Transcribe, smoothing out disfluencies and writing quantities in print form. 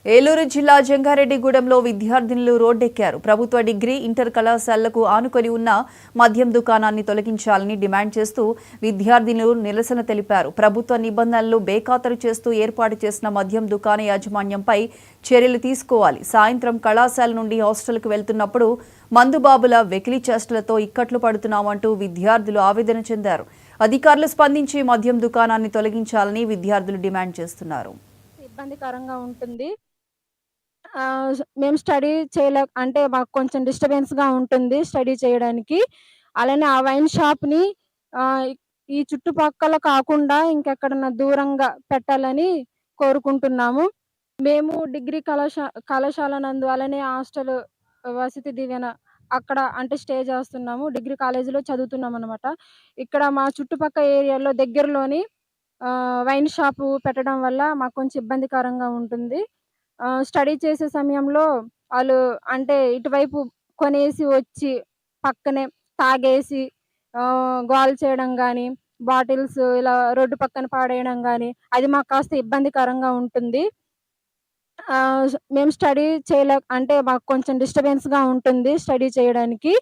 ఏలూరు జిల్లా జంగారెడ్డిగూడెంలో విద్యార్థినులు రోడ్డెక్కారు. ప్రభుత్వ డిగ్రీ, ఇంటర్ కళాశాలలకు ఆనుకొని ఉన్న మద్యం దుకాణాన్ని తొలగించాలని డిమాండ్ చేస్తూ విద్యార్థినులు నిరసన తెలిపారు. ప్రభుత్వ నిబంధనలు బేఖాతరు చేస్తూ ఏర్పాటు చేసిన మద్యం దుకాణ యాజమాన్యంపై చర్యలు తీసుకోవాలి. సాయంత్రం కళాశాల నుండి హాస్టల్కు వెళ్తున్నప్పుడు మందుబాబుల వెకిలి చేష్టలతో ఇక్కట్లు పడుతున్నామంటూ విద్యార్థులు ఆవేదన చెందారు. అధికారులు స్పందించి మద్యం దుకాణాన్ని తొలగించాలని విద్యార్థులు డిమాండ్ చేస్తున్నారు. ఇబ్బందికరంగా ఉంటుంది. మేము స్టడీ అంటే మాకు కొంచెం డిస్టర్బెన్స్‌గా ఉంటుంది స్టడీ చేయడానికి. అలానే ఆ వైన్ షాప్‌ని ఆహ్, ఈ చుట్టుపక్కల కాకుండా ఇంకెక్కడన్నా దూరంగా పెట్టాలని కోరుకుంటున్నాము. మేము డిగ్రీ కళాశాల నందు అలానే హాస్టల్ వసతి దీవెన అక్కడ అంటే స్టే చేస్తున్నాము. డిగ్రీ కాలేజీలో చదువుతున్నామనమాట. ఇక్కడ మా చుట్టుపక్క ఏరియాలో దగ్గరలోని వైన్ షాపు పెట్టడం వల్ల మాకు కొంచెం ఇబ్బందికరంగా ఉంటుంది. స్టడీ చేసే సమయంలో ఆళ్ళు అంటే ఇటువైపు కొనేసి వచ్చి పక్కనే తాగేసి గోల చేయడం గానీ, బాటిల్స్ ఇలా రోడ్డు పక్కన పాడేయడం గానీ, అది మాకు కాస్త ఇబ్బందికరంగా ఉంటుంది. మేము స్టడీ అంటే మాకు కొంచెం డిస్టర్బెన్స్‌గా ఉంటుంది స్టడీ చేయడానికి.